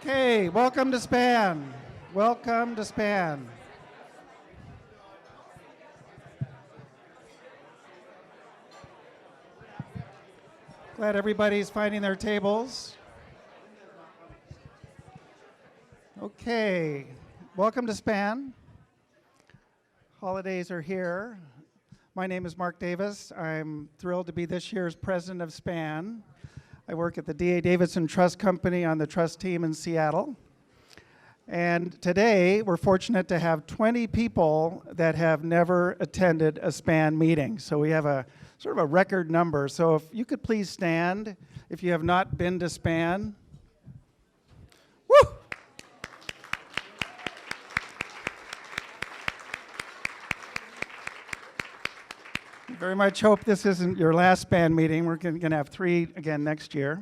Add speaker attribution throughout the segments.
Speaker 1: Okay, welcome to SPAN. Welcome to SPAN. Glad everybody's finding their tables. Okay, welcome to SPAN. Holidays are here. My name is Mark Davis. I'm thrilled to be this year's president of SPAN. I work at the D.A. Davidson Trust Company on the trust team in Seattle. And today, we're fortunate to have 20 people that have never attended a SPAN meeting. So we have a sort of a record number. So if you could please stand if you have not been to SPAN. Woo! Very much hope this isn't your last SPAN meeting. We're going to have 3 again next year.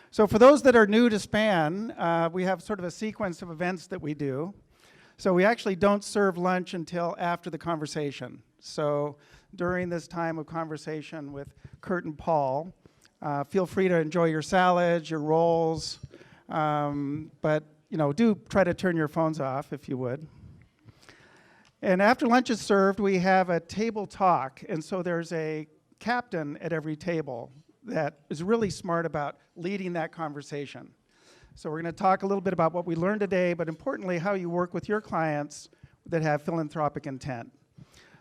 Speaker 1: So for those that are new to SPAN, we have sort of a sequence of events that we do. So we actually don't serve lunch until after the conversation. So during this time of conversation with Kurt and Paul, feel free to enjoy your salads, your rolls, but do try to turn your phones off if you would. And after lunch is served, we have a table talk. And so there's a captain at every table that is really smart about leading that conversation. So we're going to talk a little bit about what we learned today, but importantly, how you work with your clients that have philanthropic intent.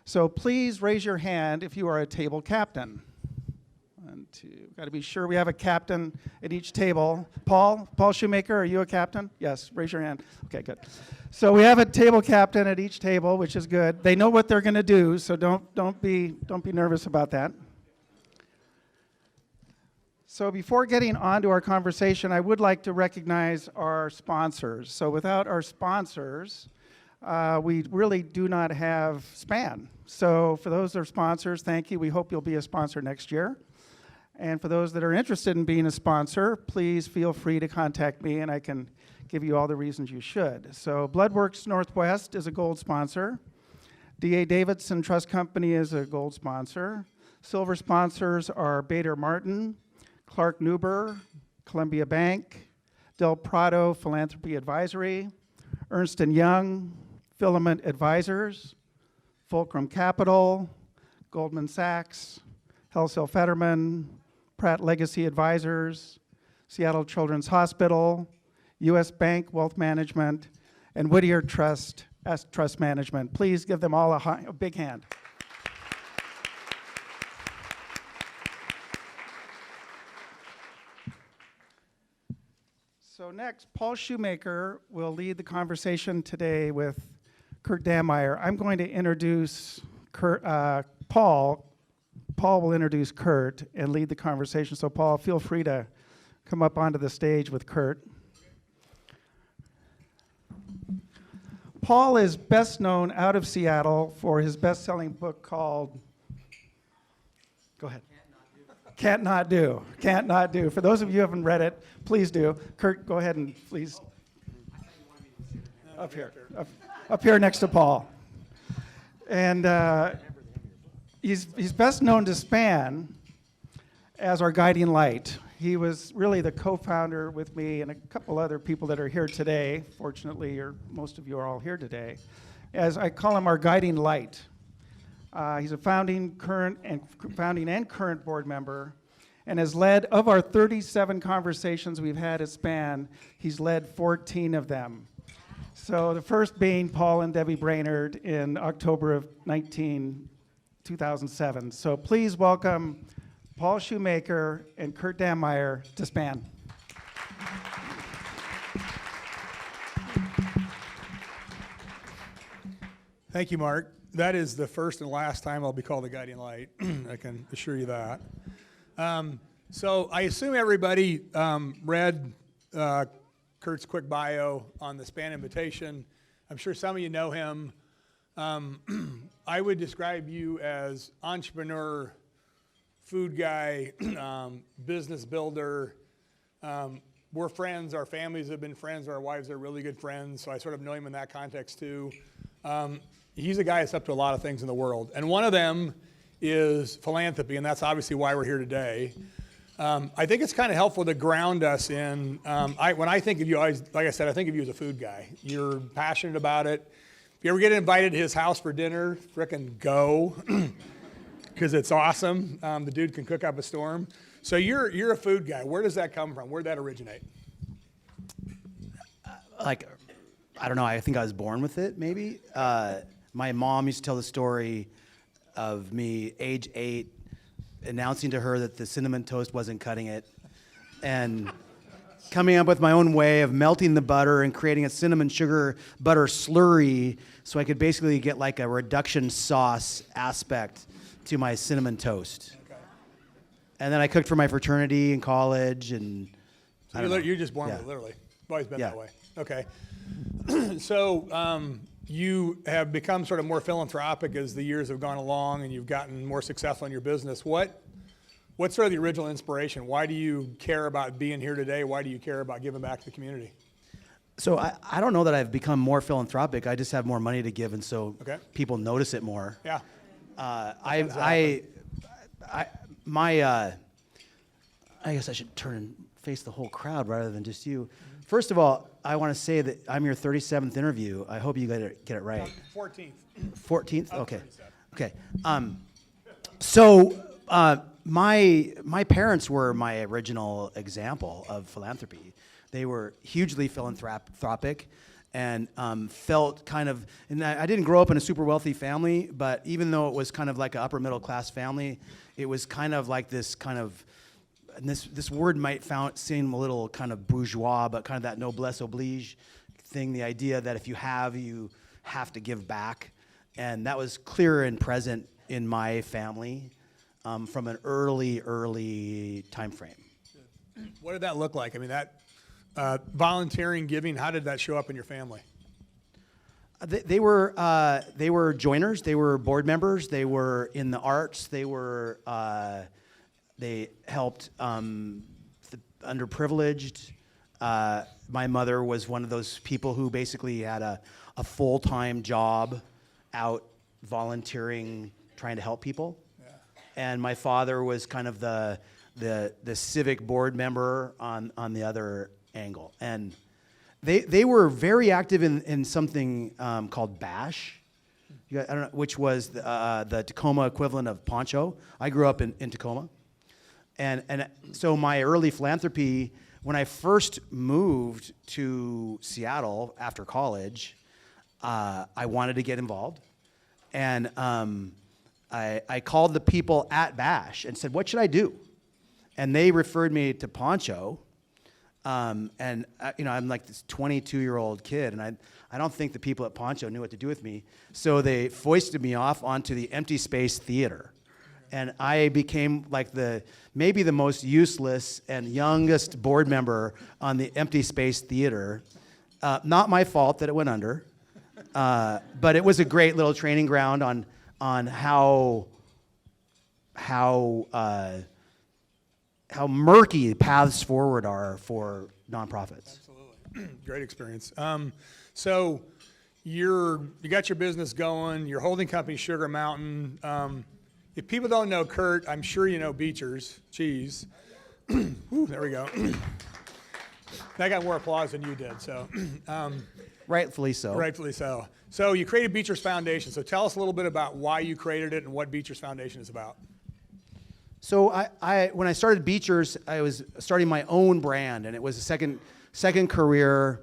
Speaker 1: So please raise your hand if you are a table captain. 1, 2, got to be sure we have a captain at each table. Paul Shoemaker, are you a captain? Yes, raise your hand. Okay, good. So we have a table captain at each table, which is good. They know what they're going to do, so don't be nervous about that. So before getting on to our conversation, I would like to recognize our sponsors. So without our sponsors, we really do not have SPAN. So for those that are sponsors, thank you. We hope you'll be a sponsor next year. And for those that are interested in being a sponsor, please feel free to contact me and I can give you all the reasons you should. So Bloodworks Northwest is a gold sponsor. D.A. Davidson Trust Company is a gold sponsor. Silver sponsors are Bader Martin, Clark Neuber, Columbia Bank, Del Prado Philanthropy Advisory, Ernst & Young, Filament Advisors, Fulcrum Capital, Goldman Sachs, Helsel Fetterman, Pratt Legacy Advisors, Seattle Children's Hospital, U.S. Bank Wealth Management, and Whittier Trust Management. Please give them all a big hand. So next, Paul Shoemaker will lead the conversation today with Kurt Dammeier. I'm going to introduce Paul. Paul will introduce Kurt and lead the conversation. So Paul, feel free to come up onto the stage with Kurt. Paul is best known out of Seattle for his best-selling book called, go ahead. Can't Not Do. Can't Not Do. For those of you who haven't read it, please do. Kurt, go ahead and please. Up here next to Paul. And he's best known to SPAN as our guiding light. He was really the co-founder with me and a couple other people that are here today. Fortunately, most of you are all here today. As I call him, our guiding light. He's a founding and current board member, and has led, of our 37 conversations we've had at SPAN, he's led 14 of them. So the first being Paul and Debbie Brainerd in October of 2007. So please welcome Paul Shoemaker and Kurt Dammeier to SPAN.
Speaker 2: Thank you, Mark. That is the first and last time I'll be called the guiding light. I can assure you that. So I assume everybody read Kurt's quick bio on the SPAN invitation. I'm sure some of you know him. I would describe you as entrepreneur, food guy, business builder. We're friends. Our families have been friends. Our wives are really good friends. So I sort of know him in that context too. He's a guy that's up to a lot of things in the world. And one of them is philanthropy, and that's obviously why we're here today. I think it's kind of helpful to ground us in, when I think of you, like I said, I think of you as a food guy. You're passionate about it. If you ever get invited to his house for dinner, frickin' go, because it's awesome. The dude can cook up a storm. So you're a food guy. Where does that come from? Where did that originate?
Speaker 3: Like, I don't know, I think I was born with it, maybe. My mom used to tell the story of me, age 8, announcing to her that the cinnamon toast wasn't cutting it, and coming up with my own way of melting the butter and creating a cinnamon sugar butter slurry so I could basically get like a reduction sauce aspect to my cinnamon toast.
Speaker 2: Okay.
Speaker 3: And then I cooked for my fraternity in college, and
Speaker 2: So you're just born with it, literally. You've always been
Speaker 3: Yeah.
Speaker 2: that way. Okay. So you have become sort of more philanthropic as the years have gone along, and you've gotten more successful in your business. What's sort of the original inspiration? Why do you care about being here today? Why do you care about giving back to the community?
Speaker 3: So I don't know that I've become more philanthropic. I just have more money to give, and so
Speaker 2: Okay.
Speaker 3: people notice it more.
Speaker 2: Yeah.
Speaker 3: I guess I should turn and face the whole crowd rather than just you. First of all, I want to say that I'm your 37th interview. I hope you get it right.
Speaker 2: 14th.
Speaker 3: 14th?
Speaker 2: Of
Speaker 3: Okay.
Speaker 2: 37.
Speaker 3: Okay. So my parents were my original example of philanthropy. They were hugely philanthropic and felt kind of, and I didn't grow up in a super wealthy family, but even though it was kind of like an upper middle class family, it was kind of like this kind of, and this word might seem a little kind of bourgeois, but kind of that noblesse oblige thing, the idea that if you have to give back. And that was clear and present in my family from an early time frame.
Speaker 2: What did that look like? I mean, that volunteering, giving, how did that show up in your family?
Speaker 3: They were joiners. They were board members. They were in the arts. They helped the underprivileged. My mother was one of those people who basically had a full-time job out volunteering, trying to help people.
Speaker 2: Yeah.
Speaker 3: And my father was kind of the civic board member on the other angle. And they were very active in something called BASH. I don't know, which was the Tacoma equivalent of Poncho. I grew up in Tacoma. And so my early philanthropy, when I first moved to Seattle after college, I wanted to get involved. And I called the people at BASH and said, what should I do? And they referred me to Poncho. I'm like this 22-year-old kid, and I don't think the people at Poncho knew what to do with me. So they foisted me off onto the Empty Space Theater. And I became like maybe the most useless and youngest board member on the Empty Space Theater. Not my fault that it went under, but it was a great little training ground on how murky paths forward are for nonprofits.
Speaker 2: Absolutely. Great experience. So you got your business going. You're holding company Sugar Mountain. If people don't know Kurt, I'm sure you know Beecher's Cheese. Ooh, there we go. That got more applause than you did. So,
Speaker 3: Rightfully so.
Speaker 2: rightfully so. So you created Beecher's Foundation. So tell us a little bit about why you created it and what Beecher's Foundation is about.
Speaker 3: So when I started Beecher's, I was starting my own brand, and it was a second career,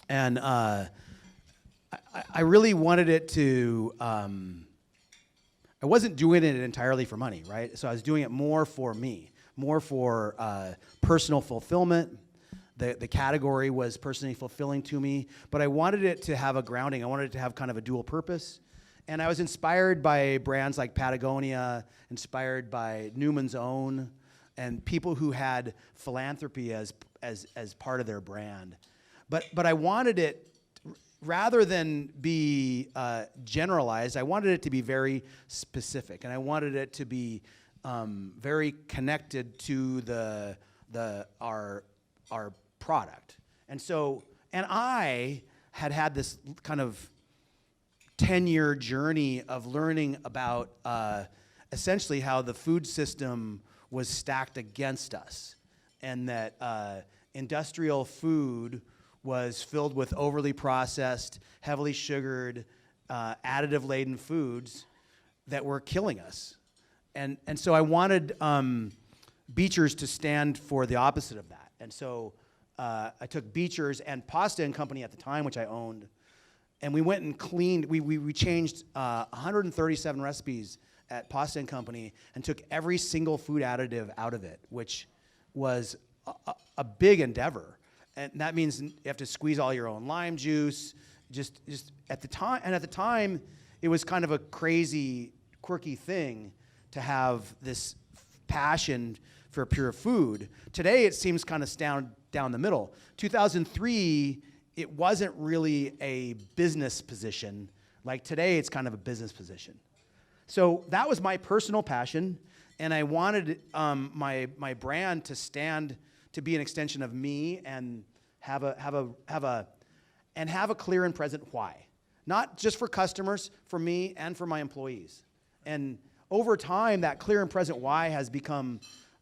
Speaker 3: and I really wanted it to. I wasn't doing it entirely for money, right? So I was doing it more for me, more for personal fulfillment. The category was personally fulfilling to me, but I wanted it to have a grounding. I wanted it to have kind of a dual purpose. And I was inspired by brands like Patagonia, inspired by Newman's Own, and people who had philanthropy as part of their brand. But I wanted it, rather than be generalized, I wanted it to be very specific, and I wanted it to be very connected to our product. And I had this kind of 10-year journey of learning about essentially how the food system was stacked against us, and that industrial food was filled with overly processed, heavily sugared, additive-laden foods that were killing us. And so I wanted Beecher's to stand for the opposite of that. And so I took Beecher's and Pasta and Company at the time, which I owned, and we went and cleaned, we changed 137 recipes at Pasta and Company and took every single food additive out of it, which was a big endeavor. And that means you have to squeeze all your own lime juice, just at the time. And at the time, it was kind of a crazy, quirky thing to have this passion for pure food. Today, it seems kind of down the middle. 2003, it wasn't really a business position. Like today, it's kind of a business position. So that was my personal passion, and I wanted my brand to stand to be an extension of me and have a clear and present why, not just for customers, for me and for my employees. And over time, that clear and present why has become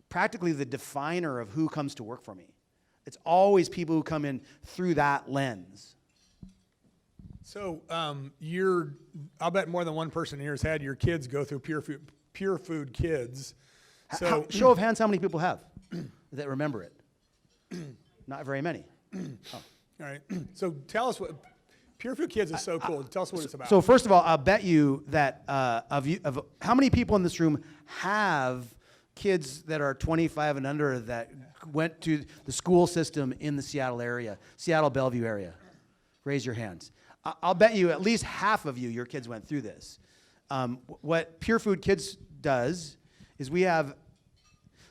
Speaker 3: practically the definer of who comes to work for me. It's always people who come in through that lens.
Speaker 2: So I'll bet more than one person here has had your kids go through Pure Food Kids. So
Speaker 3: Show of hands, how many people have that remember it? Not very many. Oh.
Speaker 2: All right. So tell us what Pure Food Kids is so cool. Tell us what it's about.
Speaker 3: So first of all, I'll bet you that of how many people in this room have kids that are 25 and under that went to the school system in the Seattle area, Seattle Bellevue area? Raise your hands. I'll bet you at least half of you, your kids went through this. What Pure Food Kids does is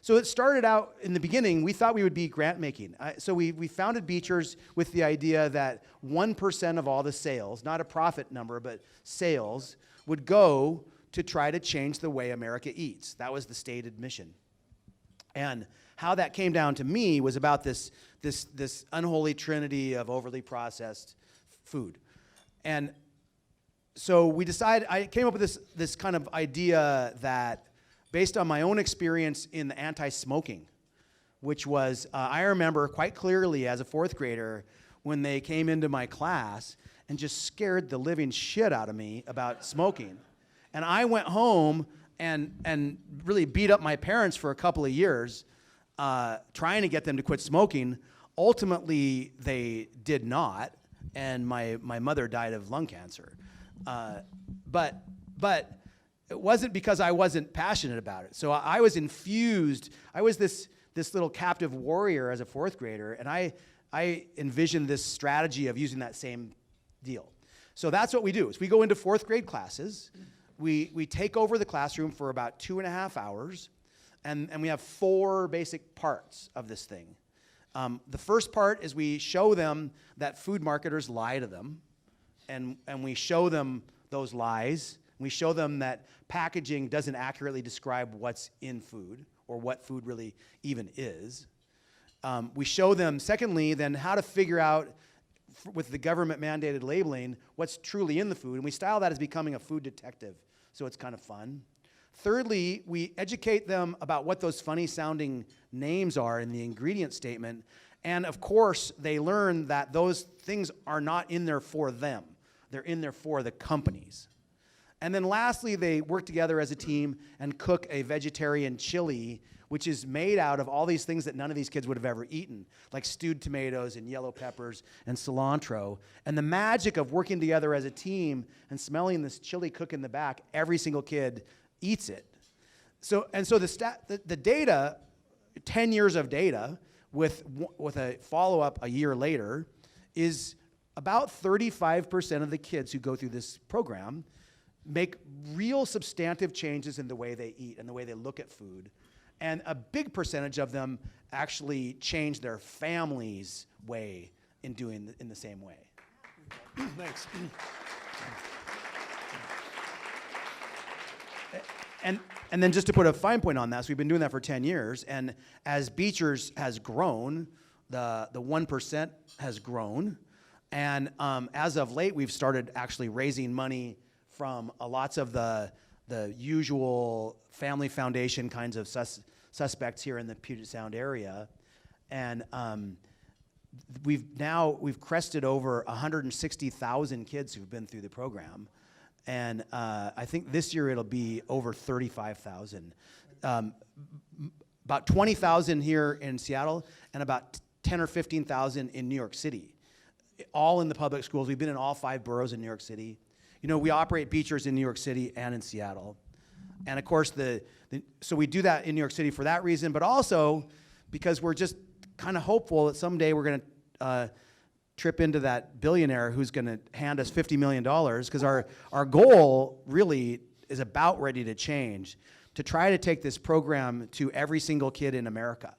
Speaker 3: so it started out in the beginning, we thought we would be grant making. So we founded Beecher's with the idea that 1% of all the sales, not a profit number, but sales, would go to try to change the way America eats. That was the stated mission. And how that came down to me was about this unholy trinity of overly processed food. And so I came up with this kind of idea that, based on my own experience in the anti-smoking, which was, I remember quite clearly as a fourth grader when they came into my class and just scared the living shit out of me about smoking. And I went home and really beat up my parents for a couple of years, trying to get them to quit smoking. Ultimately, they did not, and my mother died of lung cancer. But it wasn't because I wasn't passionate about it. So I was infused. I was this little captive warrior as a fourth grader, and I envisioned this strategy of using that same deal. So that's what we do. Is we go into fourth grade classes. We take over the classroom for about 2.5 hours, and we have 4 basic parts of this thing. The first part is we show them that food marketers lie to them, and we show them those lies. We show them that packaging doesn't accurately describe what's in food or what food really even is. We show them, secondly, then how to figure out, with the government-mandated labeling, what's truly in the food. And we style that as becoming a food detective, so it's kind of fun. Thirdly, we educate them about what those funny-sounding names are in the ingredient statement. And, of course, they learn that those things are not in there for them. They're in there for the companies. And then lastly, they work together as a team and cook a vegetarian chili, which is made out of all these things that none of these kids would have ever eaten, like stewed tomatoes and yellow peppers and cilantro. And the magic of working together as a team and smelling this chili cook in the back, every single kid eats it. So the data, 10 years of data with a follow-up a year later, is about 35% of the kids who go through this program make real substantive changes in the way they eat and the way they look at food. And a big percentage of them actually change their family's way in doing in the same way.
Speaker 2: Thanks.
Speaker 3: And then just to put a fine point on that, so we've been doing that for 10 years, and as Beecher's has grown, the 1% has grown, and as of late, we've started actually raising money from lots of the usual family foundation kinds of suspects here in the Puget Sound area, and we've crested over 160,000 kids who've been through the program, and I think this year it'll be over 35,000. About 20,000 here in Seattle, and about 10 or 15,000 in New York City, all in the public schools. We've been in all 5 boroughs in New York City. You know, we operate Beechers in New York City and in Seattle. And of course, so we do that in New York City for that reason, but also because we're just kind of hopeful that someday we're going to trip into that billionaire who's going to hand us $50 million, because our goal really is about ready to change, to try to take this program to every single kid in America.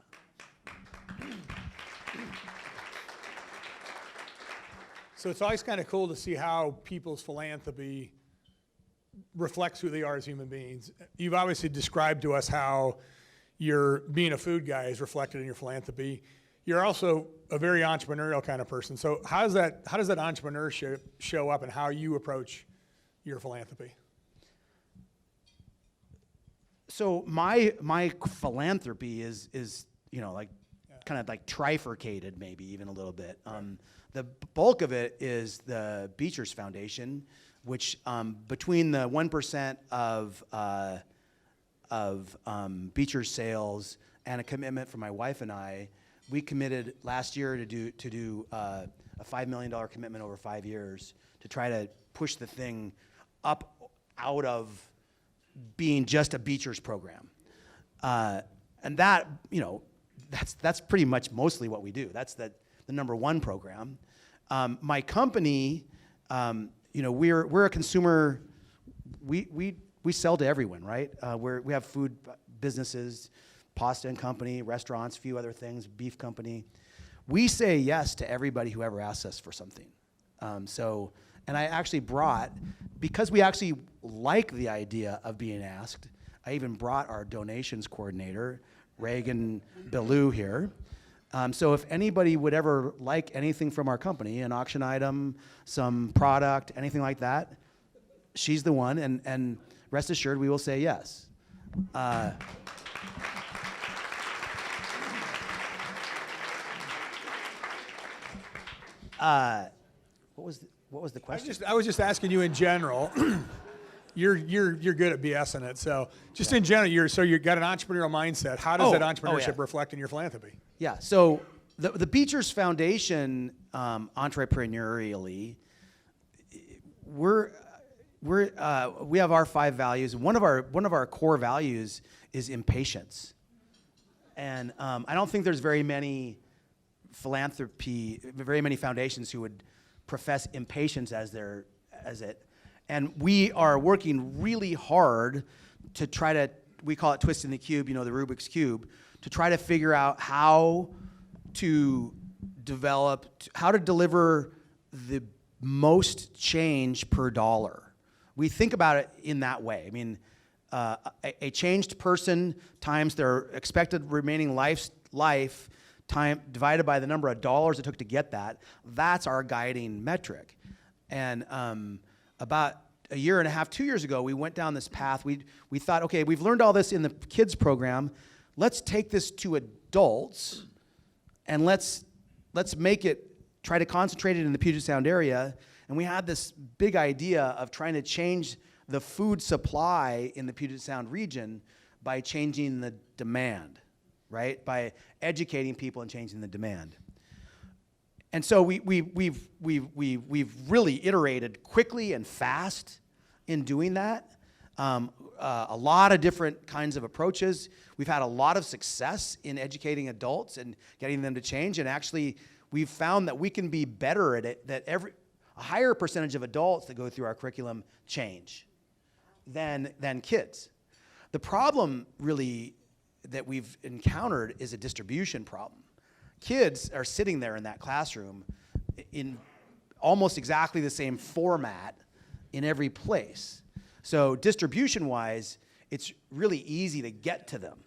Speaker 2: So it's always kind of cool to see how people's philanthropy reflects who they are as human beings. You've obviously described to us how your being a food guy is reflected in your philanthropy. You're also a very entrepreneurial kind of person. So how does that entrepreneurship show up in how you approach your philanthropy?
Speaker 3: So my philanthropy is like kind of like trifurcated, maybe even a little bit. The bulk of it is the Beechers Foundation, which between the 1% of Beechers sales and a commitment from my wife and I, we committed last year to do a $5 million commitment over 5 years to try to push the thing up out of being just a Beechers program. And that, that's pretty much mostly what we do. That's the number one program. My company, we're a consumer. We sell to everyone, right? We have food businesses, pasta and company, restaurants, a few other things, beef company. We say yes to everybody who ever asks us for something. And I actually because we actually like the idea of being asked, I even brought our donations coordinator, Reagan Billou, here. So if anybody would ever like anything from our company, an auction item, some product, anything like that, she's the one, and rest assured we will say yes. What was the question?
Speaker 2: I was just asking you in general. You're good at BSing it. So just in general, you've got an entrepreneurial mindset. How does that entrepreneurship reflect in your philanthropy?
Speaker 3: Yeah. So the Beechers Foundation, entrepreneurially, we have our 5 values. One of our core values is impatience. And I don't think there's very many foundations who would profess impatience as it. And we are working really hard to try to, we call it twisting the cube, the Rubik's Cube, to try to figure out how to deliver the most change per dollar. We think about it in that way. I mean, a changed person times their expected remaining life time divided by the number of dollars it took to get that's our guiding metric. And about a year and a half, 2 years ago, we went down this path. We thought, okay, we've learned all this in the kids program. Let's take this to adults, and let's try to concentrate it in the Puget Sound area. And we had this big idea of trying to change the food supply in the Puget Sound region by changing the demand, right? By educating people and changing the demand. And so we've really iterated quickly and fast in doing that. A lot of different kinds of approaches. We've had a lot of success in educating adults and getting them to change. And actually, we've found that we can be better at it, that a higher percentage of adults that go through our curriculum change than kids. The problem really that we've encountered is a distribution problem. Kids are sitting there in that classroom in almost exactly the same format in every place. So distribution-wise, it's really easy to get to them.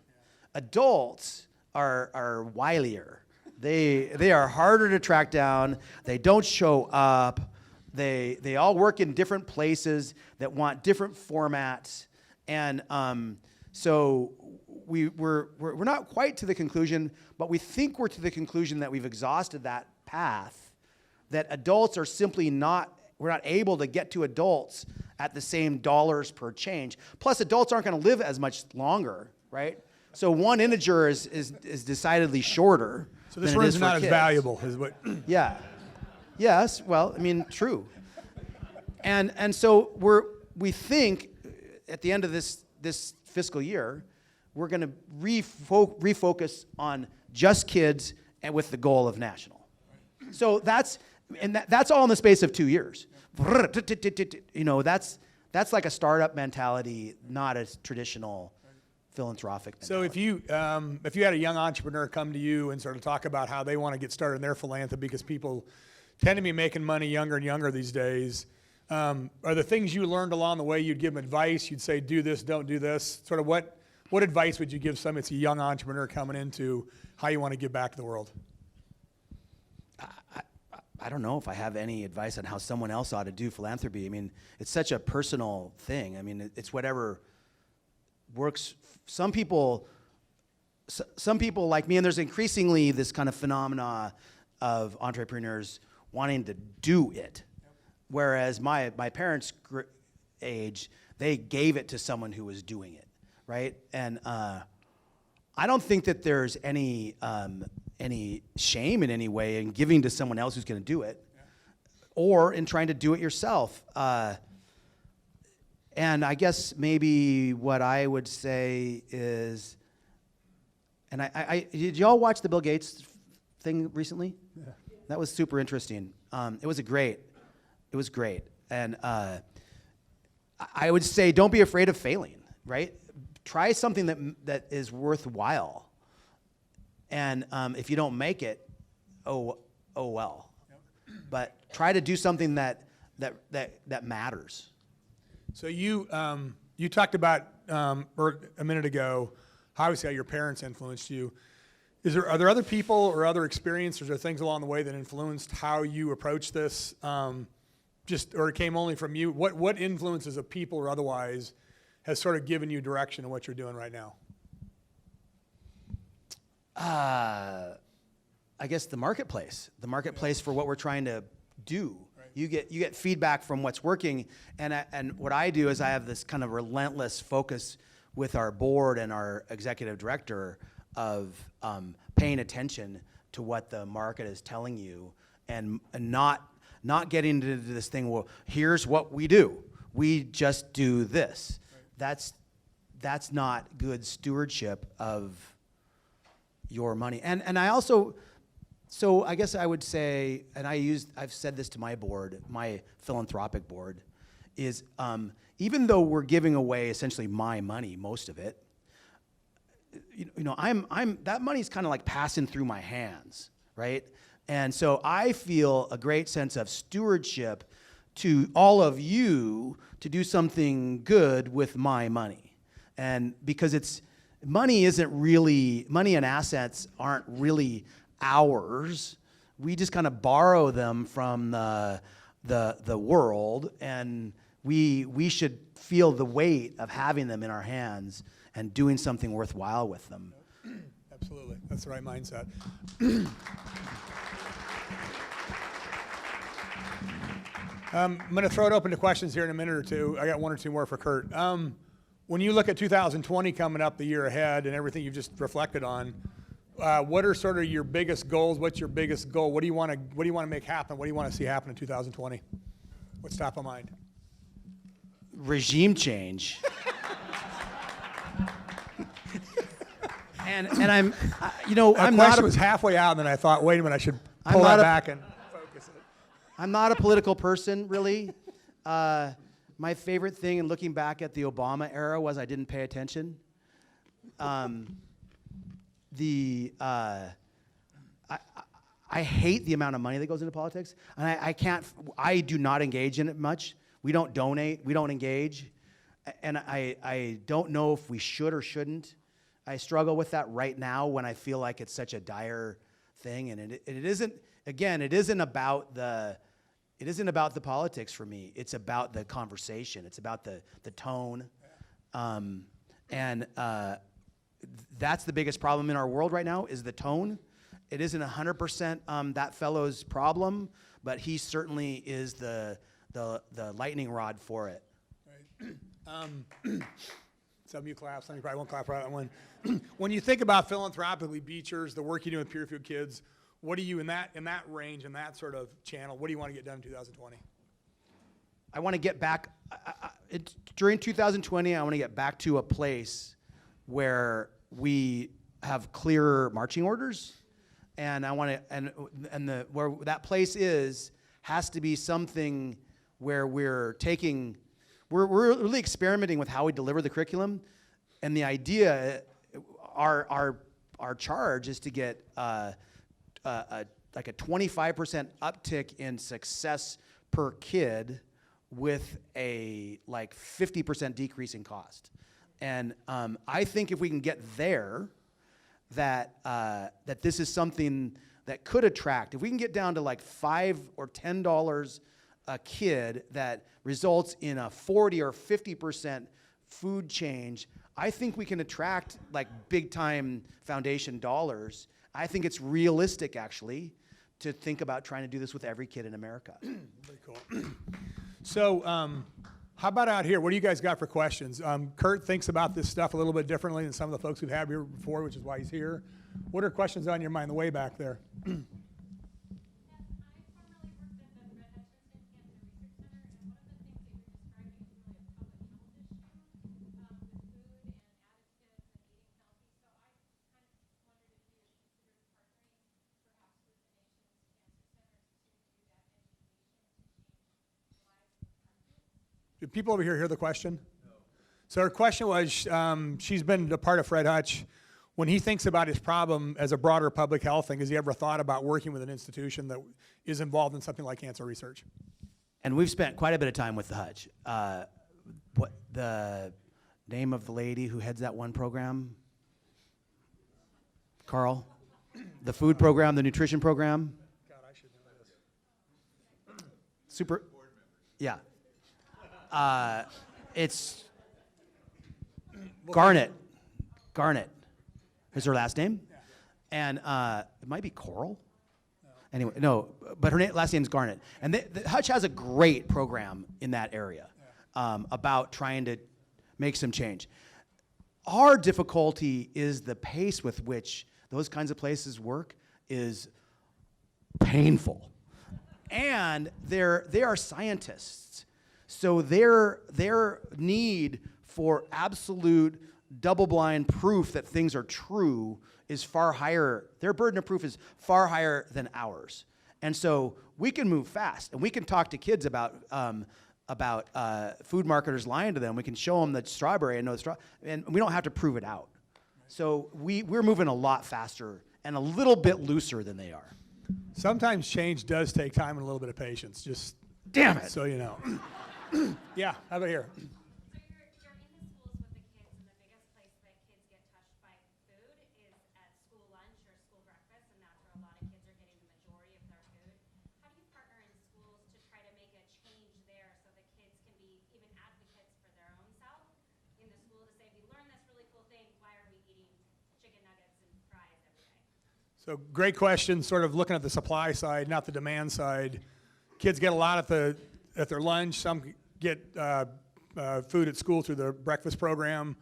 Speaker 3: Adults are wilier. They are harder to track down. They don't show up. They all work in different places that want different formats. And so we're not quite to the conclusion, but we think we're to the conclusion that we've exhausted that path, that adults are simply we're not able to get to adults at the same dollars per change. Plus, adults aren't going to live as much longer, right? So one integer is decidedly shorter.
Speaker 2: So this
Speaker 3: than it
Speaker 2: room's
Speaker 3: is for
Speaker 2: not as
Speaker 3: kids.
Speaker 2: valuable as what.
Speaker 3: Yeah. Yes. Well, I mean, true. And so we think at the end of this fiscal year, we're going to refocus on just kids and with the goal of national. So that's all in the space of 2 years. You know, that's like a startup mentality, not a traditional philanthropic mentality.
Speaker 2: So if you had a young entrepreneur come to you and sort of talk about how they want to get started in their philanthropy, because people tend to be making money younger and younger these days, are the things you learned along the way, you'd give them advice, you'd say, do this, don't do this? Sort of what advice would you give somebody that's a young entrepreneur coming into how you want to give back to the world?
Speaker 3: I don't know if I have any advice on how someone else ought to do philanthropy. I mean, it's such a personal thing. I mean, it's whatever works. Some people like me, and there's increasingly this kind of phenomena of entrepreneurs wanting to do it. Whereas my parents' age, they gave it to someone who was doing it, right? And I don't think that there's any shame in any way in giving to someone else who's going to do it, or in trying to do it yourself. And I guess maybe what I would say is, and did y'all watch the Bill Gates thing recently? Yeah. That was super interesting. It was great. And I would say, don't be afraid of failing, right? Try something that is worthwhile. And if you don't make it, oh well. Yep. But try to do something that matters.
Speaker 2: So you talked about or a minute ago, obviously how your parents influenced you. Are there other people or other experiences or things along the way that influenced how you approach this? Or it came only from you? What influences of people or otherwise has sort of given you direction in what you're doing right now?
Speaker 3: I guess the marketplace for what we're trying to do. Right. You get feedback from what's working, and what I do is I have this kind of relentless focus with our board and our executive director of paying attention to what the market is telling you, and not getting into this thing. Well, here's what we do. We just do this. Right. That's not good stewardship of your money. And I also, so I guess I would say, and I've said this to my board, my philanthropic board, is even though we're giving away essentially my money, most of it, you know, I'm that money's kind of like passing through my hands, right? And so I feel a great sense of stewardship to all of you to do something good with my money. And because money and assets aren't really ours. We just kind of borrow them from the world, and we should feel the weight of having them in our hands and doing something worthwhile with them.
Speaker 2: Absolutely. That's the right mindset. I'm going to throw it open to questions here in a minute or two. I got one or two more for Kurt. When you look at 2020 coming up, the year ahead, and everything you've just reflected on, what are sort of your biggest goals? What's your biggest goal? What do you want to make happen? What do you want to see happen in 2020? What's top of mind?
Speaker 3: Regime change. and I'm, I'm
Speaker 2: question was halfway out, and then I thought, wait a minute, I should pull that back and focus it.
Speaker 3: I'm not a political person, really. My favorite thing in looking back at the Obama era was I didn't pay attention. I hate the amount of money that goes into politics, and I do not engage in it much. We don't donate, we don't engage, and I don't know if we should or shouldn't. I struggle with that right now when I feel like it's such a dire thing, and it isn't about the politics for me. It's about the conversation. It's about the tone, and that's the biggest problem in our world right now is the tone. It isn't 100% that fellow's problem, but he certainly is the lightning rod for it.
Speaker 2: Right. Some of you clap, some of you probably won't clap for that one. When you think about philanthropically, Beechers, the work you do with Purfield Kids, what do you in that range, in that sort of channel? What do you want to get done in 2020?
Speaker 3: I want to get back during 2020. I want to get back to a place where we have clear marching orders, and I want to where that place has to be something where we're really experimenting with how we deliver the curriculum, and the idea, our charge is to get like a 25% uptick in success per kid with a like 50% decrease in cost. And I think if we can get there, that this is something that could attract. If we can get down to like $5 or $10 a kid, that results in a 40 or 50% food change, I think we can attract like big time foundation dollars. I think it's realistic actually to think about trying to do this with every kid in America.
Speaker 2: Very cool. So how about out here? What do you guys got for questions? Kurt thinks about this stuff a little bit differently than some of the folks we've had here before, which is why he's here. What are questions on your mind? The way back there. Did people over here hear the question? No. So her question was, she's been a part of Fred Hutch. When he thinks about his problem as a broader public health thing, has he ever thought about working with an institution that is involved in something like cancer research?
Speaker 3: And we've spent quite a bit of time with the Hutch. What the name of the lady who heads that one program? Carl? The food program, the nutrition program?
Speaker 2: God, I should know this.
Speaker 3: Super. Yeah. It's Garnet. Garnet is her last name.
Speaker 2: Yeah.
Speaker 3: And it might be Coral. No. Anyway, no, but her last name's Garnet. And the Hutch has a great program in that area about trying to make some change. Our difficulty is the pace with which those kinds of places work is painful. And they are scientists. So their need for absolute double-blind proof that things are true is far higher. Their burden of proof is far higher than ours. And so we can move fast, and we can talk to kids about food marketers lying to them. We can show them the strawberry and know the strawberry, and we don't have to prove it out. So we're moving a lot faster and a little bit looser than they are.
Speaker 2: Sometimes change does take time and a little bit of patience. Just
Speaker 3: damn it.
Speaker 2: So you know. Yeah, how about here?
Speaker 4: So you're in the schools with the kids, and the biggest place that kids get touched by food is at school lunch or school breakfast, and that's where a lot of kids are getting the majority of their food. How do you partner in schools to try to make a change there so that kids can be even advocates for their own self in the school to say, we learned this really cool thing, why are we eating chicken nuggets and fries every day?
Speaker 2: So great question, sort of looking at the supply side, not the demand side. Kids get a lot at their lunch. Some get food at school through the breakfast program.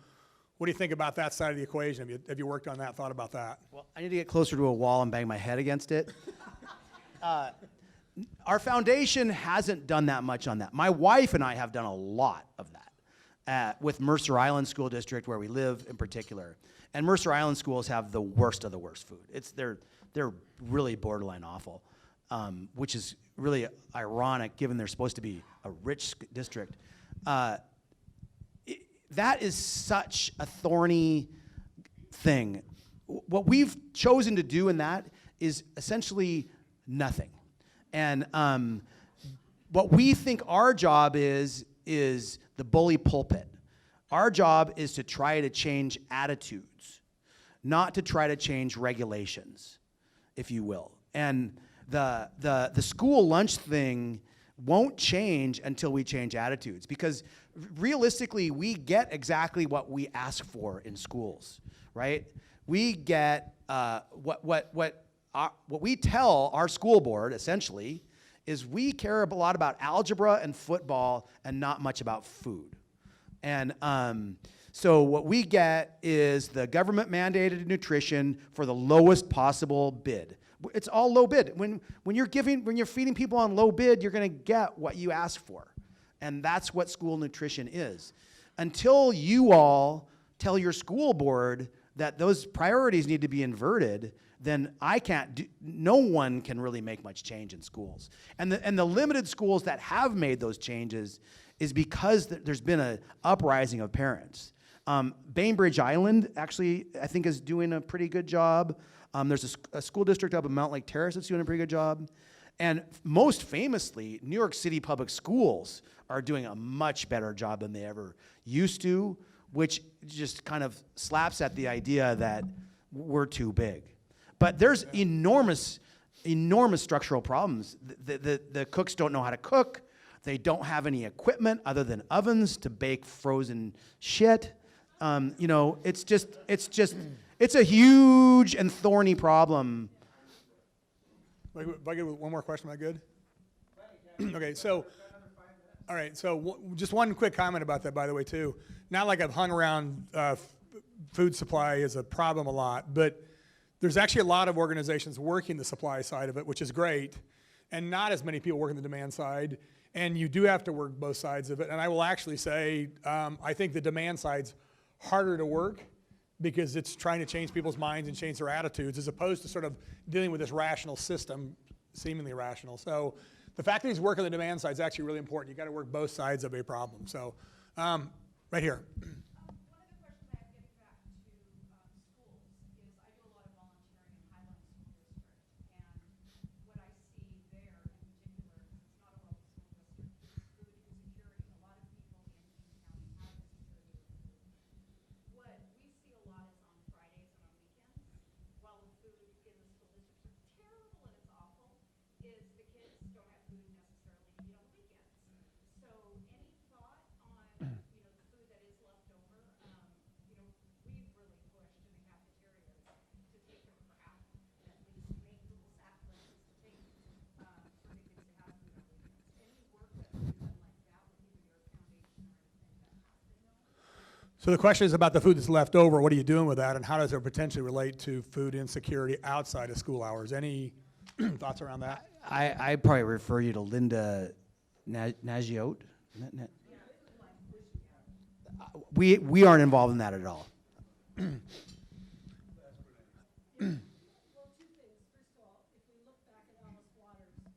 Speaker 2: What do you think about that side of the equation? Have you worked on that, thought about that?
Speaker 3: Well, I need to get closer to a wall and bang my head against it. Our foundation hasn't done that much on that. My wife and I have done a lot of that with Mercer Island School District, where we live in particular. And Mercer Island schools have the worst of the worst food. They're really borderline awful, which is really ironic given they're supposed to be a rich district. That is such a thorny thing. What we've chosen to do in that is essentially nothing. And what we think our job is the bully pulpit. Our job is to try to change attitudes, not to try to change regulations, if you will. And the school lunch thing won't change until we change attitudes, because realistically we get exactly what we ask for in schools. right? We get what we tell our school board essentially is we care a lot about algebra and football and not much about food. And so what we get is the government mandated nutrition for the lowest possible bid. It's all low bid. When you're feeding people on low bid, you're going to get what you ask for. And that's what school nutrition is. Until you all tell your school board that those priorities need to be inverted, then no one can really make much change in schools. And the limited schools that have made those changes is because there's been an uprising of parents. Bainbridge Island actually, I think, is doing a pretty good job. There's a school district up in Mount Lake Terrace that's doing a pretty good job. And most famously, New York City public schools are doing a much better job than they ever used to, which just kind of slaps at the idea that we're too big. But there's enormous structural problems. The cooks don't know how to cook. They don't have any equipment other than ovens to bake frozen shit. It's a huge and thorny problem.
Speaker 2: If I get one more question, am I good? Okay, so, all right, so just one quick comment about that, by the way, too. Not like I've hung around food supply as a problem a lot, but there's actually a lot of organizations working the supply side of it, which is great, and not as many people working the demand side, and you do have to work both sides of it. And I will actually say, I think the demand side's harder to work because it's trying to change people's minds and change their attitudes as opposed to sort of dealing with this rational system, seemingly rational. So the fact that he's working the demand side is actually really important. You got to work both sides of a problem. So right here.
Speaker 5: One of the questions I have getting back to schools is I do a lot of volunteering in Highland School District, and what I see there in particular, because it's not a local school district, is food insecurity. A lot of people in King County have insecurity with food. What we see a lot is on Fridays and on weekends, while the food in the school districts are terrible and it's awful, is the kids don't have food necessarily to eat on weekends. So any thought on the food that is left over? We've really pushed in the cafeterias to take the crap and at least make little sack lunches to take for the kids to have food on weekends. Any work that's been done like that with either your foundation or anything that has been done?
Speaker 2: So the question is about the food that's left over. What are you doing with that, and how does it potentially relate to food insecurity outside of school hours? Any thoughts around that?
Speaker 3: I probably refer you to Linda Nagiot. We aren't involved in that at all.
Speaker 6: Well, two things. First of all, if we look back at Alice Waters from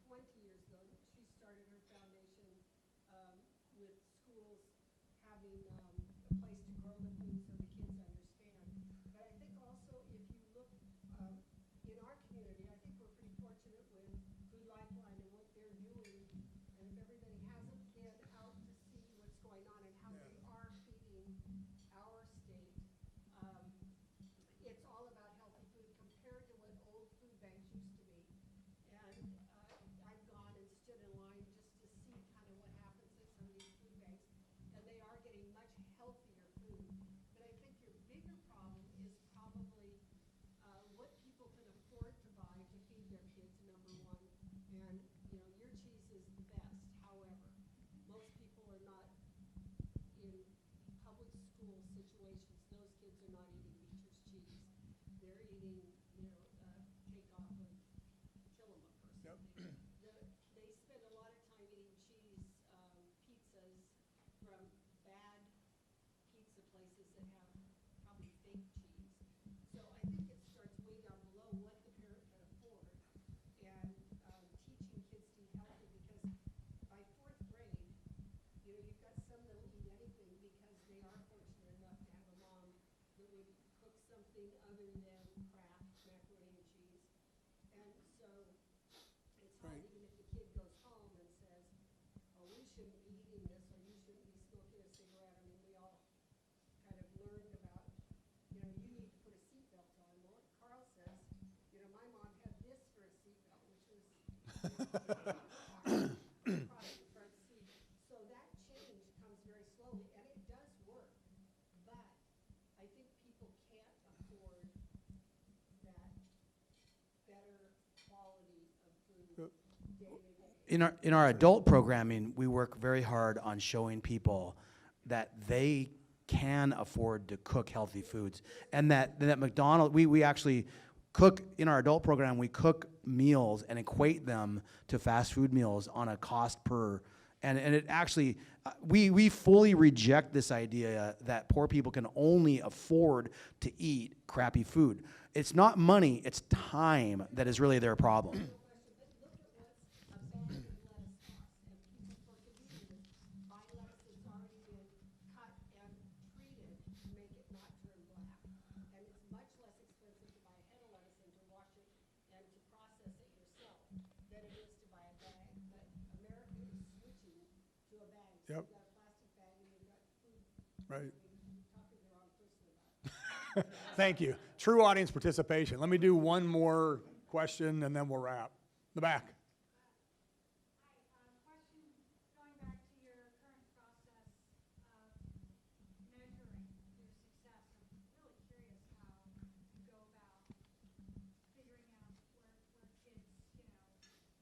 Speaker 6: 20 years ago, she started her foundation with schools having a place to grow the food so the kids understand. But I think also if you look in our community, I think we're pretty fortunate with Food Lifeline and what they're doing. And if everybody hasn't been out to see what's going on and how they are feeding our state, it's all about healthy food compared to what old food banks used to be. And I've gone and stood in line just to see kind of what happens at some of these food banks, and they are getting much healthier food. But I think your bigger problem is probably what people can afford to buy to feed their kids, number one. And your cheese is the best. However, most people are not in public school situations. Those kids are not eating Beecher's cheese. They're eating, takeoff of Tillamook or something. They spend a lot of time eating cheese, pizzas from bad pizza places that have probably fake cheese. So I think it starts way down below what the parent can afford, and teaching kids to eat healthy, because by fourth grade, you've got some that'll eat anything because they are fortunate enough to have a mom that would cook something other than Kraft macaroni and cheese. And so it's hard, even if the kid goes home and says, oh, we shouldn't be eating this, or you shouldn't be smoking a cigarette. I mean, we all kind of learned about, you need to put a seatbelt on. Well, Carl says, my mom had this for a seatbelt, which was product in front seat. So that change comes very slowly, and it does work. But
Speaker 3: in our adult programming, we work very hard on showing people that they can afford to cook healthy foods, and that McDonald's, we actually cook in our adult program. We cook meals and equate them to fast food meals on a cost per, and it actually, we fully reject this idea that poor people can only afford to eat crappy food. It's not money, it's time that is really their problem.
Speaker 6: Buy lettuce that's already been cut and treated to make it not turn black. And it's much less expensive to buy a head of lettuce and to wash it and to process it yourself than it is to buy a bag. But America is switching to a bag. So
Speaker 2: Yep.
Speaker 6: you've got a plastic bag and you've got food.
Speaker 2: Right.
Speaker 6: You're talking to the wrong person about it.
Speaker 2: Thank you. True audience participation. Let me do one more question and then we'll wrap. The back.
Speaker 4: Question, going back to your current process of measuring your success, I'm really curious how you go about figuring out where kids,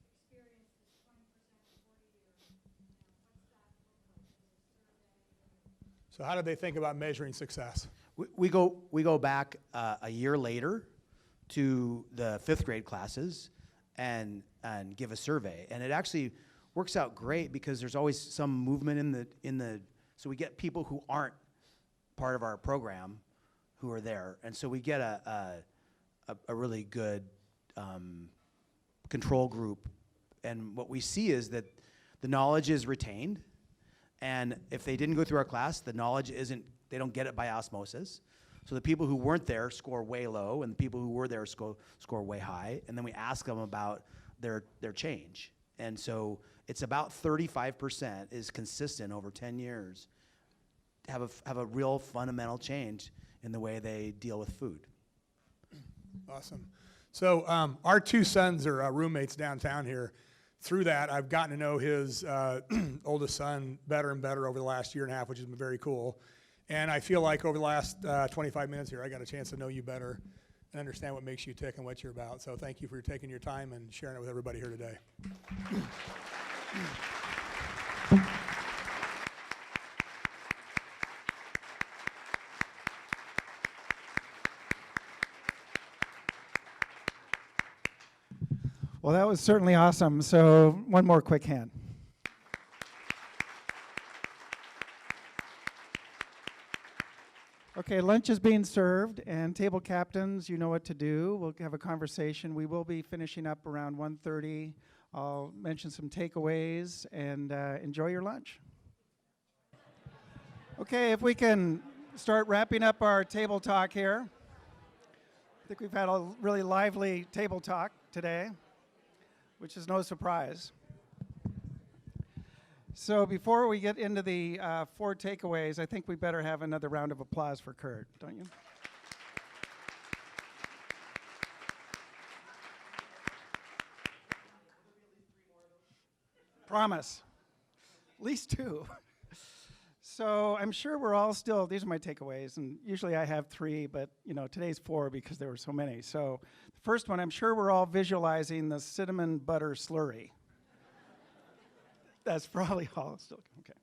Speaker 4: experience this 20% or 40 or, what's that look like? Is it a survey?
Speaker 2: So how do they think about measuring success?
Speaker 3: We go back a year later to the 5th grade classes and give a survey, and it actually works out great because there's always some movement in the so we get people who aren't part of our program who are there, and so we get a really good control group, and what we see is that the knowledge is retained, and if they didn't go through our class, the knowledge isn't, they don't get it by osmosis. So the people who weren't there score way low, and the people who were there score way high. And then we ask them about their change. And so it's about 35% is consistent over 10 years. Have a real fundamental change in the way they deal with food.
Speaker 2: Awesome. So our two sons are roommates downtown here. Through that, I've gotten to know his oldest son better and better over the last year and a half, which has been very cool. And I feel like over the last 25 minutes here, I got a chance to know you better and understand what makes you tick and what you're about. So thank you for taking your time and sharing it with everybody here today.
Speaker 1: Well, that was certainly awesome. So one more quick hand. Okay, lunch is being served, and table captains, you know what to do. We'll have a conversation. We will be finishing up around 1:30. I'll mention some takeaways, and enjoy your lunch. Okay, if we can start wrapping up our table talk here. I think we've had a really lively table talk today, which is no surprise. So before we get into the 4 takeaways, I think we better have another round of applause for Kurt, don't you? Promise. At least 2. So I'm sure we're all still, these are my takeaways, and usually I have 3, but today's 4 because there were so many. So the first one, I'm sure we're all visualizing the cinnamon butter slurry. That's probably all still, okay.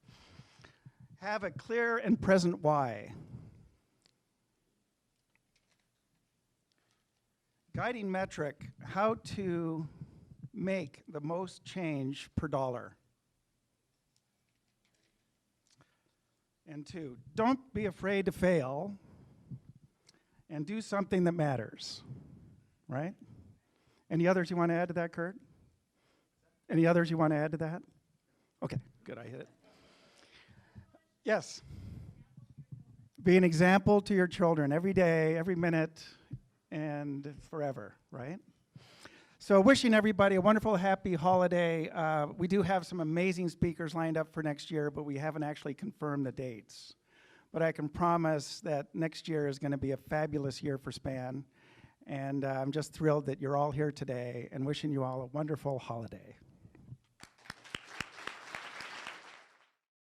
Speaker 1: Have a clear and present why. Guiding metric, how to make the most change per dollar. And 2, don't be afraid to fail and do something that matters, right? Any others you want to add to that, Kurt? Any others you want to add to that? Okay, good, I hit it. Yes. Be an example to your children every day, every minute, and forever, right? So wishing everybody a wonderful, happy holiday. We do have some amazing speakers lined up for next year, but we haven't actually confirmed the dates. But I can promise that next year is going to be a fabulous year for SPAN. And I'm just thrilled that you're all here today and wishing you all a wonderful holiday.